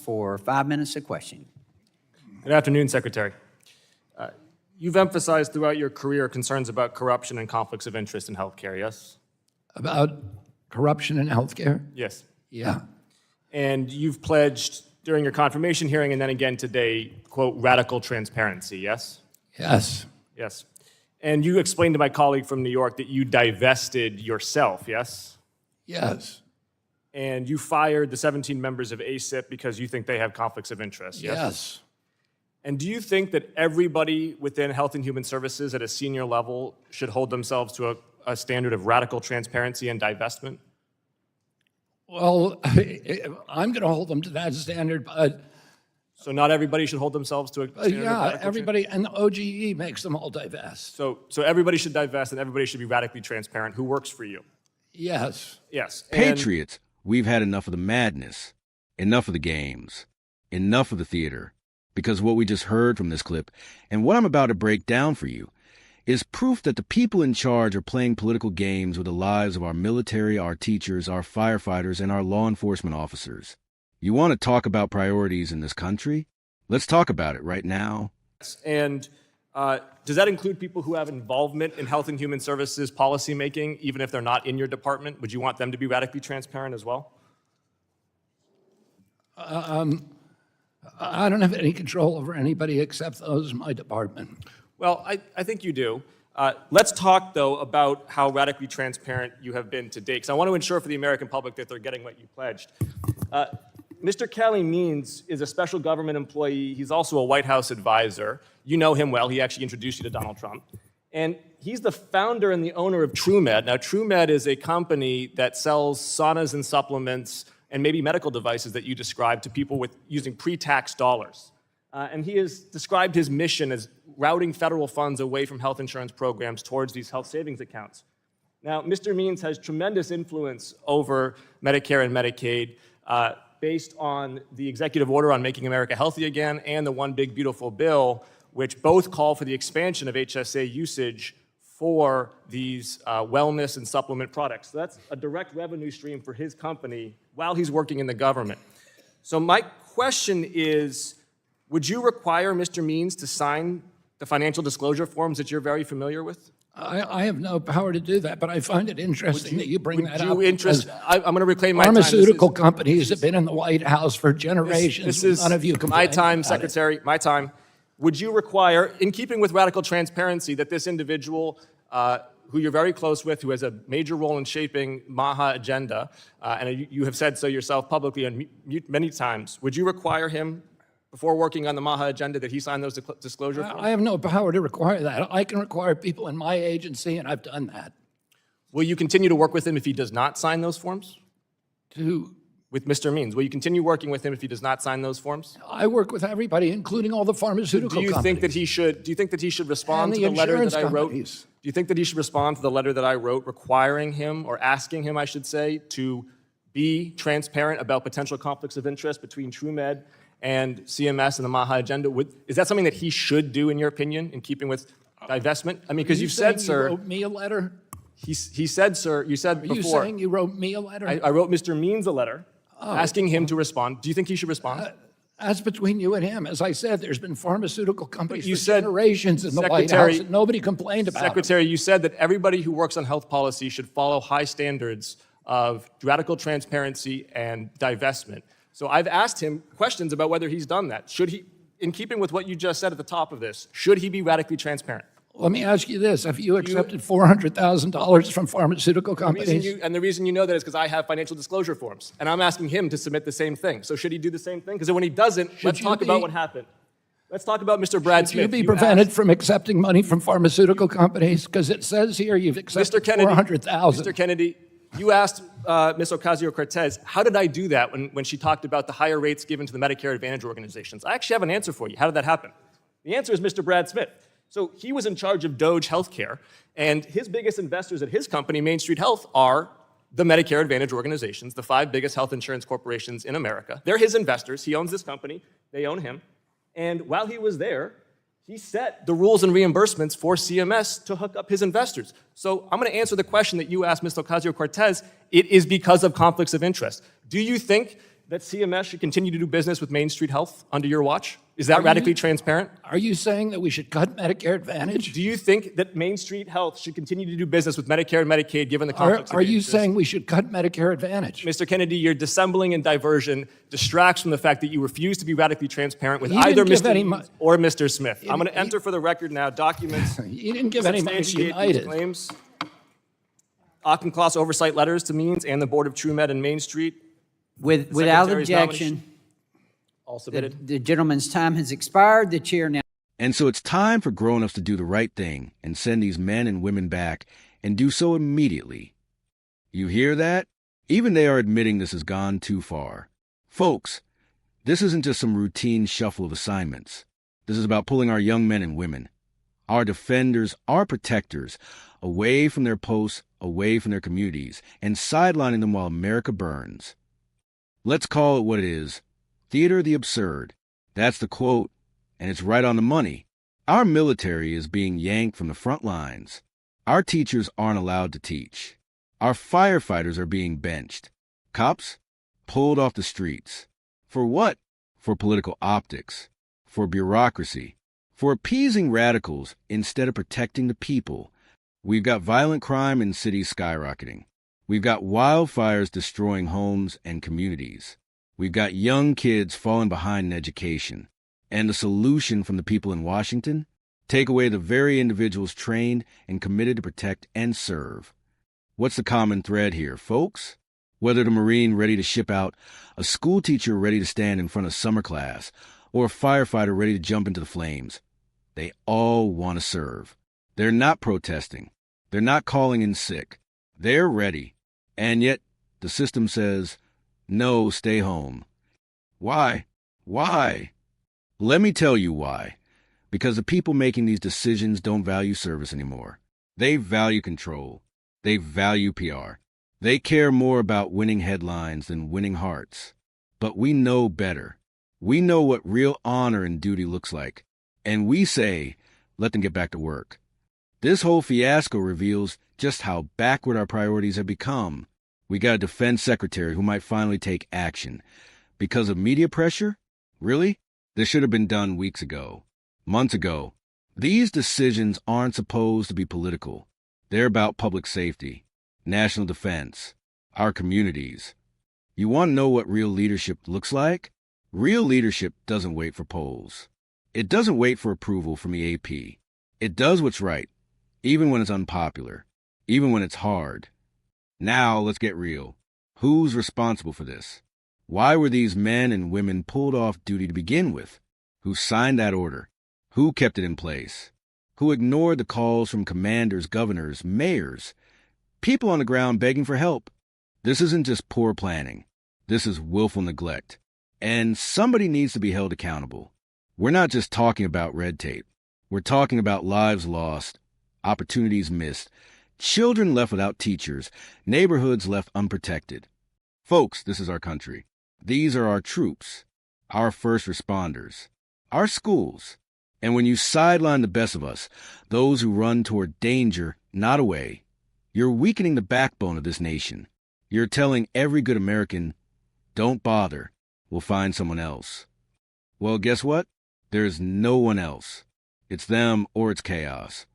for 5 minutes of questioning. Good afternoon, Secretary. You've emphasized throughout your career concerns about corruption and conflicts of interest in healthcare, yes? About corruption in healthcare? Yes. Yeah. And you've pledged during your confirmation hearing and then again today, quote, radical transparency, yes? Yes. Yes. And you explained to my colleague from New York that you divested yourself, yes? Yes. And you fired the 17 members of ACIP because you think they have conflicts of interest, yes? Yes. And do you think that everybody within Health and Human Services at a senior level should hold themselves to a standard of radical transparency and divestment? Well, I'm going to hold them to that standard, but So not everybody should hold themselves to a standard of yeah, radical everybody, and the OGE makes them all divest. So everybody should divest and everybody should be radically transparent. Who works for you? Yes. Yes. Patriots, we've had enough of the madness, enough of the games, enough of the theater. Because what we just heard from this clip, and what I'm about to break down for you, is proof that the people in charge are playing political games with the lives of our military, our teachers, our firefighters, and our law enforcement officers. You want to talk about priorities in this country? Let's talk about it right now. And does that include people who have involvement in Health and Human Services policymaking, even if they're not in your department? Would you want them to be radically transparent as well? I don't have any control over anybody except those in my department. Well, I think you do. Let's talk, though, about how radically transparent you have been to date, because I want to ensure for the American public that they're getting what you pledged. Mr. Kelly Means is a special government employee. He's also a White House advisor. You know him well. He actually introduced you to Donald Trump. And he's the founder and the owner of TrueMed. Now, TrueMed is a company that sells saunas and supplements and maybe medical devices that you described to people with using pre-tax dollars. And he has described his mission as routing federal funds away from health insurance programs towards these health savings accounts. Now, Mr. Means has tremendous influence over Medicare and Medicaid based on the executive order on Making America Healthy Again and the One Big Beautiful Bill, which both call for the expansion of HSA usage for these wellness and supplement products. So that's a direct revenue stream for his company while he's working in the government. So my question is, would you require Mr. Means to sign the financial disclosure forms that you're very familiar with? I have no power to do that, but I find it interesting that you bring that up. I'm going to reclaim my time. Pharmaceutical companies have been in the White House for generations. This is none of you my time, about Secretary, my time. Would you require, in keeping with radical transparency, that this individual who you're very close with, who has a major role in shaping MAHA agenda, and you have said so yourself publicly and many times, would you require him, before working on the MAHA agenda, that he sign those disclosure forms? I have no power to require that. I can require people in my agency, and I've done that. Will you continue to work with him if he does not sign those forms? With Mr. Means, will you continue working with him if he does not sign those forms? I work with everybody, including all the pharmaceutical companies. Do you think that he should respond to the letter that I wrote? Do you think that he should respond to the letter that I wrote requiring him, or asking him, I should say, to be transparent about potential conflicts of interest between TrueMed and CMS and the MAHA agenda? Is that something that he should do, in your opinion, in keeping with divestment? I mean, because you've said, sir. You wrote me a letter? He said, sir, you said before. Are you saying you wrote me a letter? I wrote Mr. Means a letter asking him to respond. Do you think he should respond? That's between you and him. As I said, there's been pharmaceutical companies for said, generations in the White House, and nobody complained about Secretary, you said that everybody who works on health policy should follow high standards of radical transparency and divestment. So I've asked him questions about whether he's done that. Should he, in keeping with what you just said at the top of this, should he be radically transparent? Let me ask you this. Have you accepted $400,000 from pharmaceutical companies? The reason you know that is because I have financial disclosure forms, and I'm asking him to submit the same thing. So should he do the same thing? Because when he doesn't, let's talk about what happened. Let's talk about Mr. Brad Smith. Should you be prevented from accepting money from pharmaceutical companies? Because it says here you've accepted $400,000. Mr. Kennedy, you asked Ms. Ocasio-Cortez, how did I do that when she talked about the higher rates given to the Medicare Advantage organizations? I actually have an answer for you. How did that happen? The answer is Mr. Brad Smith. So he was in charge of Doge Healthcare, and his biggest investors at his company, Main Street Health, are the Medicare Advantage organizations, the 5 biggest health insurance corporations in America. They're his investors. He owns this company. They own him. And while he was there, he set the rules and reimbursements for CMS to hook up his investors. So I'm going to answer the question that you asked Ms. Ocasio-Cortez. It is because of conflicts of interest. Do you think that CMS should continue to do business with Main Street Health under your watch? Is that radically transparent? Are you saying that we should cut Medicare Advantage? Do you think that Main Street Health should continue to do business with Medicare and Medicaid given the conflicts of Are you interest? saying we should cut Medicare Advantage? Mr. Kennedy, your dissembling and diversion distracts from the fact that you refuse to be radically transparent with He either didn't give Mr. any Means or Mr. Smith. I'm going to enter for the record now documents You didn't give any money to substantiate these United. claims. Auchincloss oversight letters to Means and the Board of TrueMed and Main Street. Without Secretary's objection, All submitted. the gentleman's time has expired. The chair now. And so it's time for grown-ups to do the right thing and send these men and women back and do so immediately. You hear that? Even they are admitting this has gone too far. Folks, this isn't just some routine shuffle of assignments. This is about pulling our young men and women, our defenders, our protectors, away from their posts, away from their communities, and sidelining them while America burns. Let's call it what it is. Theater of the absurd. That's the quote, and it's right on the money. Our military is being yanked from the front lines. Our teachers aren't allowed to teach. Our firefighters are being benched. Cops pulled off the streets. For what? For political optics. For bureaucracy. For appeasing radicals instead of protecting the people. We've got violent crime in cities skyrocketing. We've got wildfires destroying homes and communities. We've got young kids falling behind in education. And the solution from the people in Washington? Take away the very individuals trained and committed to protect and serve. What's the common thread here, folks? Whether the Marine ready to ship out, a school teacher ready to stand in front of summer class, or a firefighter ready to jump into the flames, they all want to serve. They're not protesting. They're not calling in sick. They're ready. And yet, the system says, no, stay home. Why? Why? Let me tell you why. Because the people making these decisions don't value service anymore. They value control. They value PR. They care more about winning headlines than winning hearts. But we know better. We know what real honor and duty looks like. And we say, let them get back to work. This whole fiasco reveals just how backward our priorities have become. We got a defense secretary who might finally take action. Because of media pressure? Really? This should have been done weeks ago. Months ago. These decisions aren't supposed to be political. They're about public safety, national defense, our communities. You want to know what real leadership looks like? Real leadership doesn't wait for polls. It doesn't wait for approval from the AP. It does what's right, even when it's unpopular, even when it's hard. Now, let's get real. Who's responsible for this? Why were these men and women pulled off duty to begin with? Who signed that order? Who kept it in place? Who ignored the calls from commanders, governors, mayors, people on the ground begging for help? This isn't just poor planning. This is willful neglect. And somebody needs to be held accountable. We're not just talking about red tape. We're talking about lives lost, opportunities missed, children left without teachers, neighborhoods left unprotected. Folks, this is our country. These are our troops, our first responders, our schools. And when you sideline the best of us, those who run toward danger, not away, you're weakening the backbone of this nation. You're telling every good American, don't bother, we'll find someone else. Well, guess what? There's no one else. It's them or it's chaos.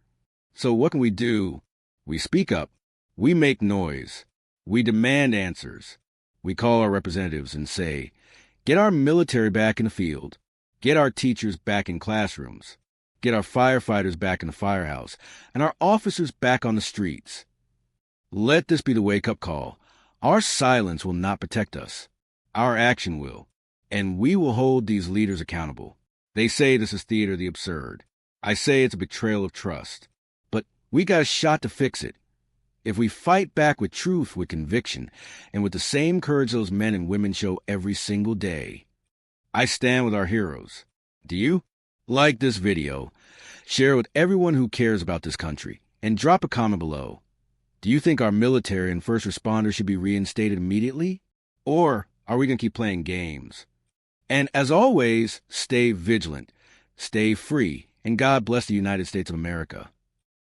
So what can we do? We speak up. We make noise. We demand answers. We call our representatives and say, get our military back in the field. Get our teachers back in classrooms. Get our firefighters back in the firehouse. And our officers back on the streets. Let this be the wake-up call. Our silence will not protect us. Our action will. And we will hold these leaders accountable. They say this is theater of the absurd. I say it's a betrayal of trust. But we got a shot to fix it. If we fight back with truth, with conviction, and with the same courage those men and women show every single day. I stand with our heroes. Do you? Like this video, share with everyone who cares about this country, and drop a comment below. Do you think our military and first responders should be reinstated immediately? Or are we going to keep playing games? And as always, stay vigilant, stay free, and God bless the United States of America.